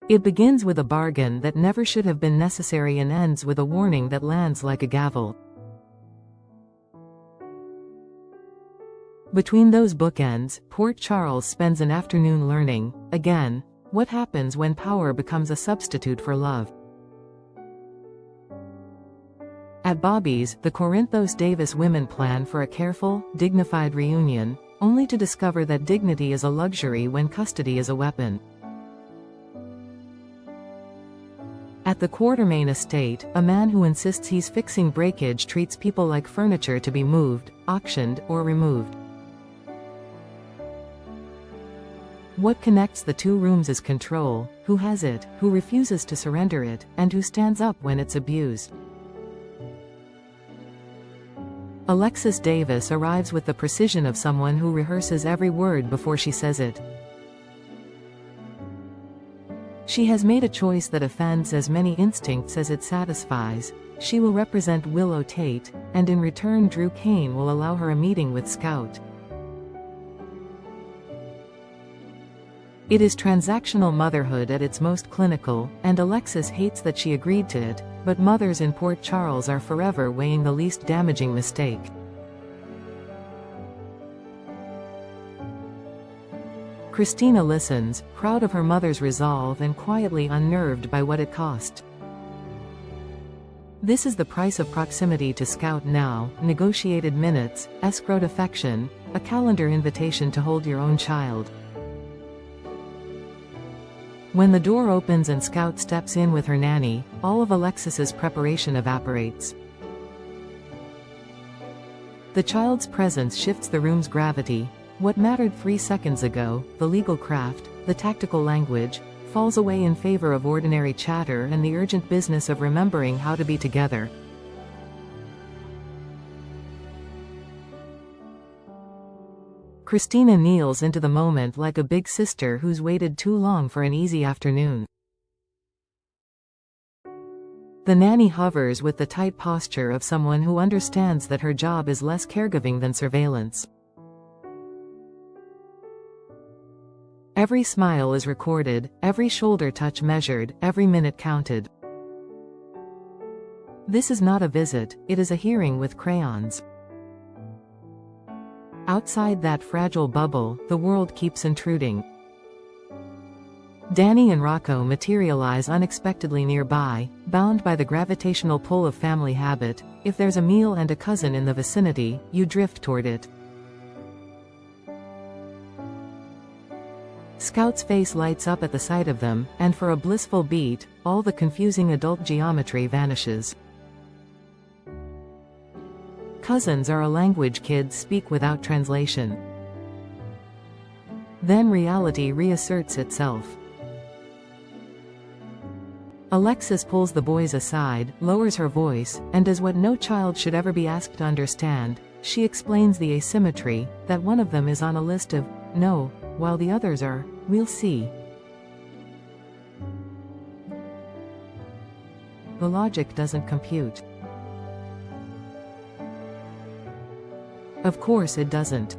It begins with a bargain that never should have been necessary and ends with a warning that lands like a gavel. Between those bookends, Port Charles spends an afternoon learning, again, what happens when power becomes a substitute for love. At Bobby's, the Corinthos Davis women plan for a careful, dignified reunion, only to discover that dignity is a luxury when custody is a weapon. At the Quartermain estate, a man who insists he's fixing breakage treats people like furniture to be moved, auctioned, or removed. What connects the two rooms is control: who has it, who refuses to surrender it, and who stands up when it's abused. Alexis Davis arrives with the precision of someone who rehearses every word before she says it. She has made a choice that offends as many instincts as it satisfies. She will represent Willow Tate, and in return Drew Kane will allow her a meeting with Scout. It is transactional motherhood at its most clinical, and Alexis hates that she agreed to it, but mothers in Port Charles are forever weighing the least damaging mistake. Christina listens, proud of her mother's resolve and quietly unnerved by what it cost. This is the price of proximity to Scout now: negotiated minutes, escrowed affection, a calendar invitation to hold your own child. When the door opens and Scout steps in with her nanny, all of Alexis's preparation evaporates. The child's presence shifts the room's gravity. What mattered 3 seconds ago, the legal craft, the tactical language, falls away in favor of ordinary chatter and the urgent business of remembering how to be together. Christina kneels into the moment like a big sister who's waited too long for an easy afternoon. The nanny hovers with the tight posture of someone who understands that her job is less caregiving than surveillance. Every smile is recorded, every shoulder touch measured, every minute counted. This is not a visit, it is a hearing with crayons. Outside that fragile bubble, the world keeps intruding. Danny and Rocco materialize unexpectedly nearby, bound by the gravitational pull of family habit. If there's a meal and a cousin in the vicinity, you drift toward it. Scout's face lights up at the sight of them, and for a blissful beat, all the confusing adult geometry vanishes. Cousins are a language kids speak without translation. Then reality reasserts itself. Alexis pulls the boys aside, lowers her voice, and does what no child should ever be asked to understand. She explains the asymmetry, that one of them is on a list of no, while the others are, we'll see. The logic doesn't compute. Of course it doesn't.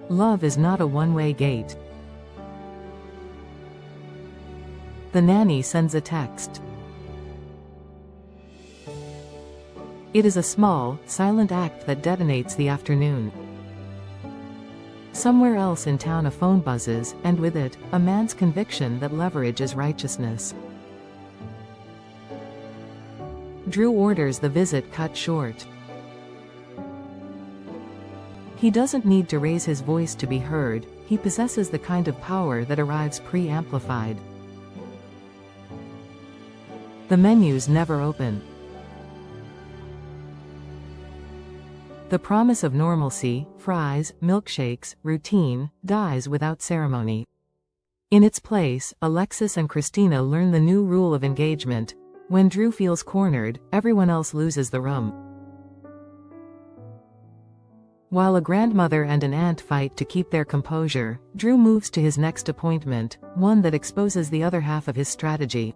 Love is not a one-way gate. The nanny sends a text. It is a small, silent act that detonates the afternoon. Somewhere else in town a phone buzzes, and with it, a man's conviction that leverage is righteousness. Drew orders the visit cut short. He doesn't need to raise his voice to be heard, he possesses the kind of power that arrives pre-amplified. The menus never open. The promise of normalcy, fries, milkshakes, routine, dies without ceremony. In its place, Alexis and Christina learn the new rule of engagement: when Drew feels cornered, everyone else loses the room. While a grandmother and an aunt fight to keep their composure, Drew moves to his next appointment, one that exposes the other half of his strategy.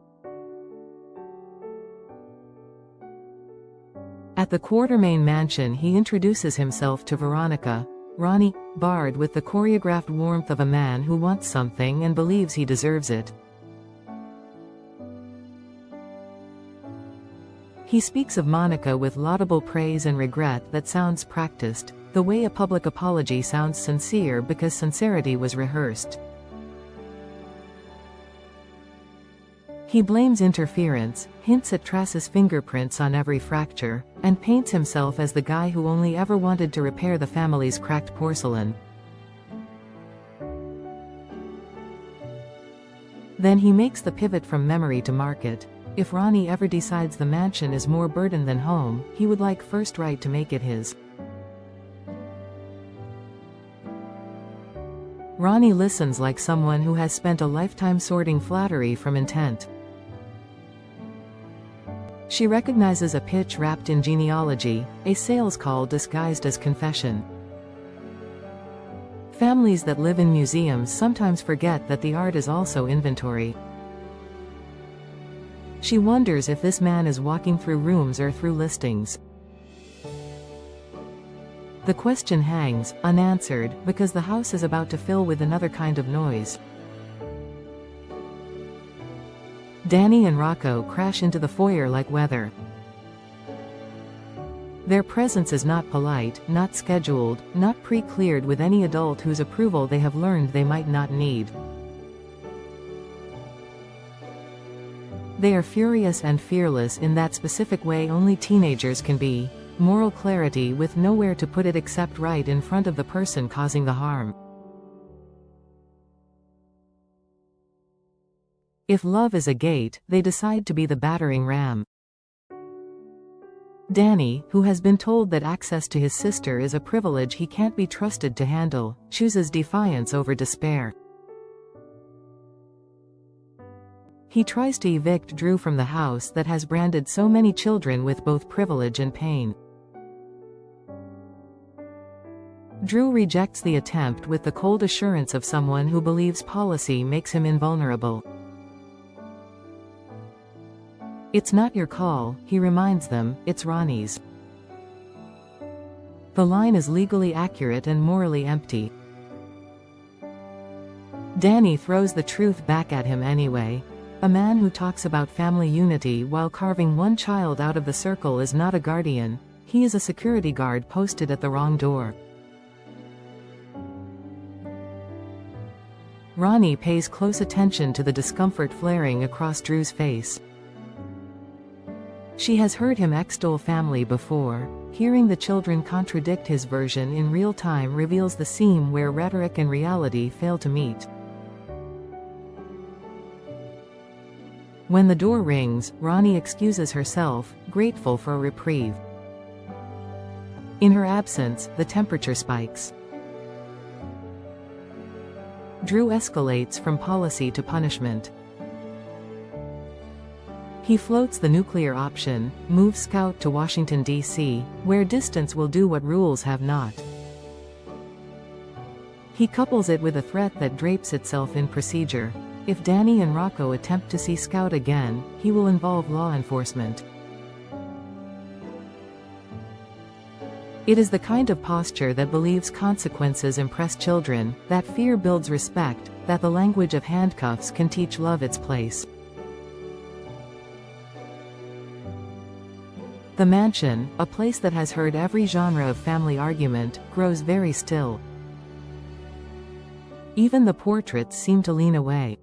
At the Quartermain mansion he introduces himself to Veronica. Ronnie, barred with the choreographed warmth of a man who wants something and believes he deserves it. He speaks of Monica with laudable praise and regret that sounds practiced, the way a public apology sounds sincere because sincerity was rehearsed. He blames interference, hints at Trass's fingerprints on every fracture, and paints himself as the guy who only ever wanted to repair the family's cracked porcelain. Then he makes the pivot from memory to market. If Ronnie ever decides the mansion is more burden than home, he would like first right to make it his. Ronnie listens like someone who has spent a lifetime sorting flattery from intent. She recognizes a pitch wrapped in genealogy, a sales call disguised as confession. Families that live in museums sometimes forget that the art is also inventory. She wonders if this man is walking through rooms or through listings. The question hangs, unanswered, because the house is about to fill with another kind of noise. Danny and Rocco crash into the foyer like weather. Their presence is not polite, not scheduled, not pre-cleared with any adult whose approval they have learned they might not need. They are furious and fearless in that specific way only teenagers can be, moral clarity with nowhere to put it except right in front of the person causing the harm. If love is a gate, they decide to be the battering ram. Danny, who has been told that access to his sister is a privilege he can't be trusted to handle, chooses defiance over despair. He tries to evict Drew from the house that has branded so many children with both privilege and pain. Drew rejects the attempt with the cold assurance of someone who believes policy makes him invulnerable. It's not your call, he reminds them, it's Ronnie's. The line is legally accurate and morally empty. Danny throws the truth back at him anyway. A man who talks about family unity while carving one child out of the circle is not a guardian, he is a security guard posted at the wrong door. Ronnie pays close attention to the discomfort flaring across Drew's face. She has heard him extol family before. Hearing the children contradict his version in real time reveals the seam where rhetoric and reality fail to meet. When the door rings, Ronnie excuses herself, grateful for a reprieve. In her absence, the temperature spikes. Drew escalates from policy to punishment. He floats the nuclear option, moves Scout to Washington, D.C., where distance will do what rules have not. He couples it with a threat that drapes itself in procedure. If Danny and Rocco attempt to see Scout again, he will involve law enforcement. It is the kind of posture that believes consequences impress children, that fear builds respect, that the language of handcuffs can teach love its place. The mansion, a place that has heard every genre of family argument, grows very still. Even the portraits seem to lean away.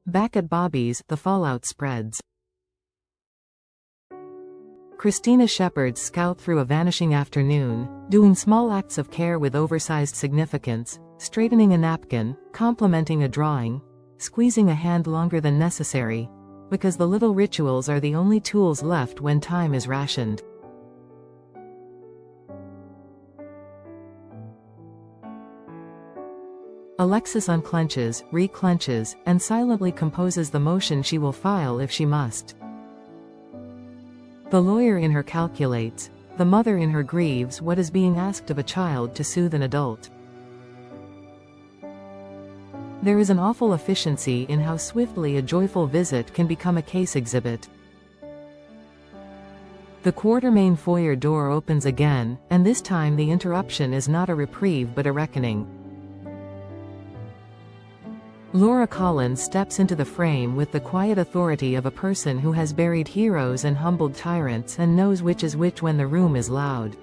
Back at Bobby's, the fallout spreads. Christina shepherds Scout through a vanishing afternoon, doing small acts of care with oversized significance, straightening a napkin, complimenting a drawing, squeezing a hand longer than necessary, because the little rituals are the only tools left when time is rationed. Alexis unclenches, reclenches, and silently composes the motion she will file if she must. The lawyer in her calculates, the mother in her grieves what is being asked of a child to soothe an adult. There is an awful efficiency in how swiftly a joyful visit can become a case exhibit. The Quartermain foyer door opens again, and this time the interruption is not a reprieve but a reckoning. Laura Collins steps into the frame with the quiet authority of a person who has buried heroes and humbled tyrants and knows which is which when the room is loud.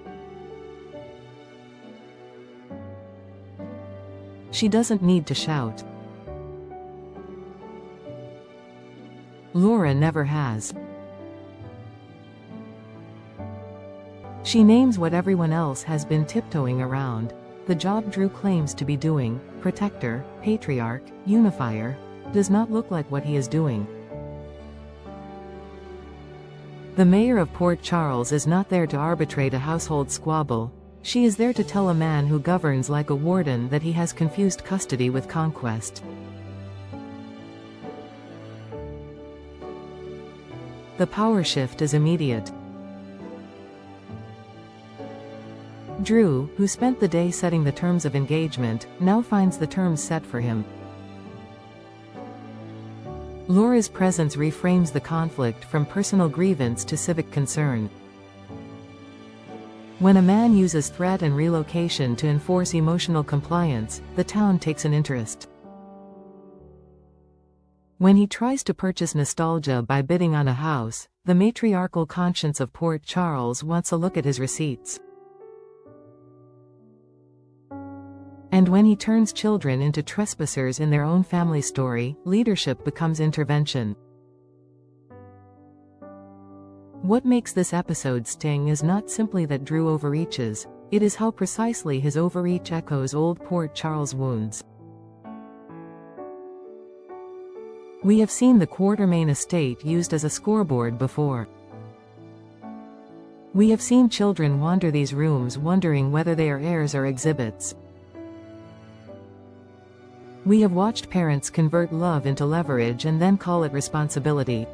She doesn't need to shout. Laura never has. She names what everyone else has been tiptoeing around. The job Drew claims to be doing, protector, patriarch, unifier, does not look like what he is doing. The mayor of Port Charles is not there to arbitrate a household squabble. She is there to tell a man who governs like a warden that he has confused custody with conquest. The power shift is immediate. Drew, who spent the day setting the terms of engagement, now finds the terms set for him. Laura's presence reframes the conflict from personal grievance to civic concern. When a man uses threat and relocation to enforce emotional compliance, the town takes an interest. When he tries to purchase nostalgia by bidding on a house, the matriarchal conscience of Port Charles wants a look at his receipts. And when he turns children into trespassers in their own family story, leadership becomes intervention. What makes this episode sting is not simply that Drew overreaches, it is how precisely his overreach echoes old Port Charles wounds. We have seen the Quartermain estate used as a scoreboard before. We have seen children wander these rooms wondering whether they are heirs or exhibits. We have watched parents convert love into leverage and then call it responsibility.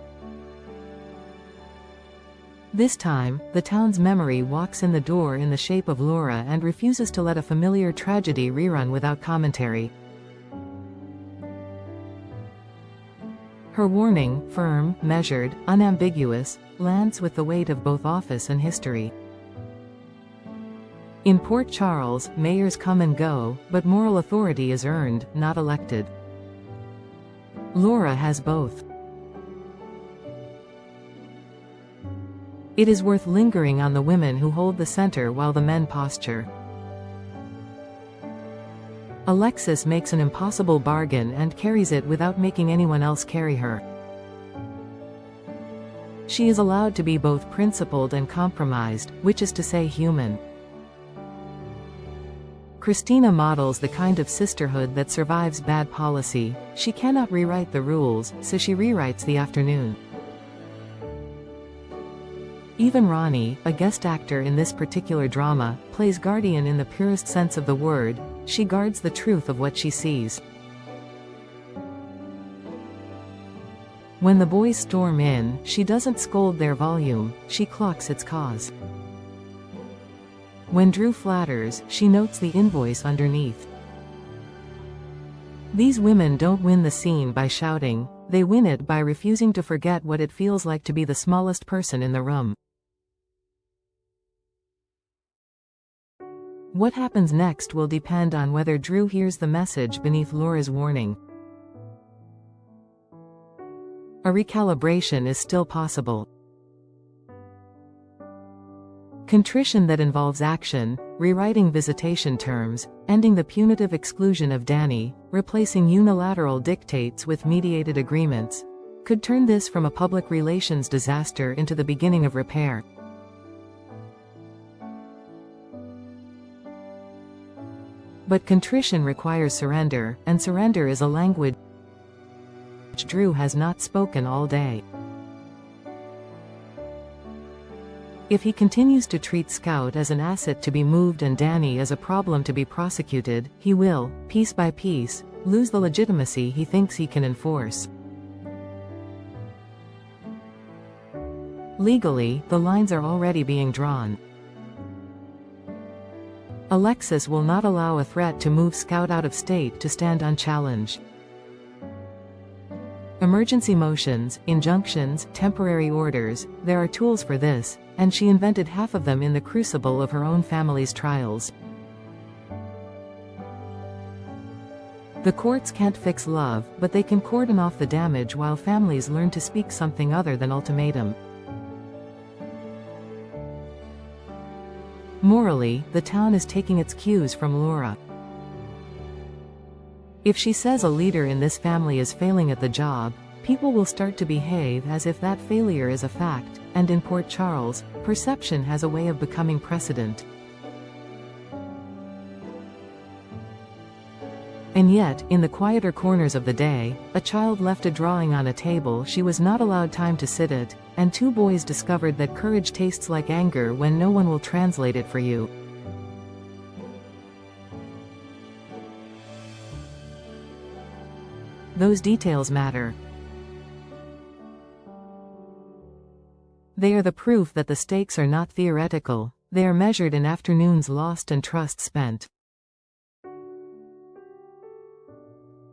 This time, the town's memory walks in the door in the shape of Laura and refuses to let a familiar tragedy rerun without commentary. Her warning, firm, measured, unambiguous, lands with the weight of both office and history. In Port Charles, mayors come and go, but moral authority is earned, not elected. Laura has both. It is worth lingering on the women who hold the center while the men posture. Alexis makes an impossible bargain and carries it without making anyone else carry her. She is allowed to be both principled and compromised, which is to say human. Christina models the kind of sisterhood that survives bad policy. She cannot rewrite the rules, so she rewrites the afternoon. Even Ronnie, a guest actor in this particular drama, plays guardian in the purest sense of the word. She guards the truth of what she sees. When the boys storm in, she doesn't scold their volume, she clocks its cause. When Drew flatters, she notes the invoice underneath. These women don't win the scene by shouting, they win it by refusing to forget what it feels like to be the smallest person in the room. What happens next will depend on whether Drew hears the message beneath Laura's warning. A recalibration is still possible. Contrition that involves action, rewriting visitation terms, ending the punitive exclusion of Danny, replacing unilateral dictates with mediated agreements, could turn this from a public relations disaster into the beginning of repair. But contrition requires surrender, and surrender is a language Drew has not spoken all day. If he continues to treat Scout as an asset to be moved and Danny as a problem to be prosecuted, he will, piece by piece, lose the legitimacy he thinks he can enforce. Legally, the lines are already being drawn. Alexis will not allow a threat to move Scout out of state to stand unchallenged. Emergency motions, injunctions, temporary orders, there are tools for this, and she invented half of them in the crucible of her own family's trials. The courts can't fix love, but they can cordon off the damage while families learn to speak something other than ultimatum. Morally, the town is taking its cues from Laura. If she says a leader in this family is failing at the job, people will start to behave as if that failure is a fact, and in Port Charles, perception has a way of becoming precedent. And yet, in the quieter corners of the day, a child left a drawing on a table she was not allowed time to sit at, and two boys discovered that courage tastes like anger when no one will translate it for you. Those details matter. They are the proof that the stakes are not theoretical, they are measured in afternoons lost and trust spent.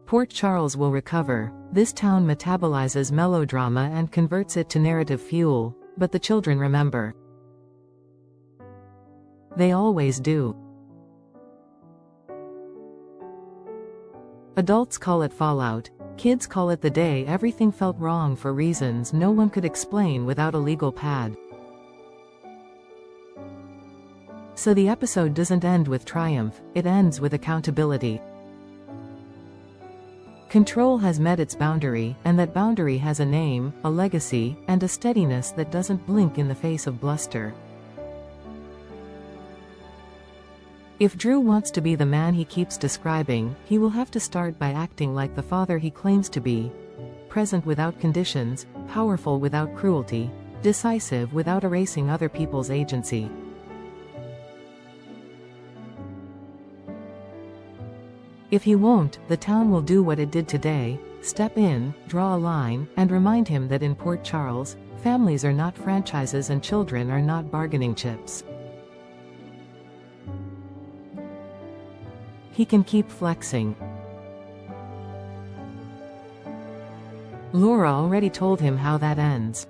Port Charles will recover. This town metabolizes melodrama and converts it to narrative fuel, but the children remember. They always do. Adults call it fallout. Kids call it the day everything felt wrong for reasons no one could explain without a legal pad. So the episode doesn't end with triumph, it ends with accountability. Control has met its boundary, and that boundary has a name, a legacy, and a steadiness that doesn't blink in the face of bluster. If Drew wants to be the man he keeps describing, he will have to start by acting like the father he claims to be. Present without conditions, powerful without cruelty, decisive without erasing other people's agency. If he won't, the town will do what it did today, step in, draw a line, and remind him that in Port Charles, families are not franchises and children are not bargaining chips. He can keep flexing. Laura already told him how that ends.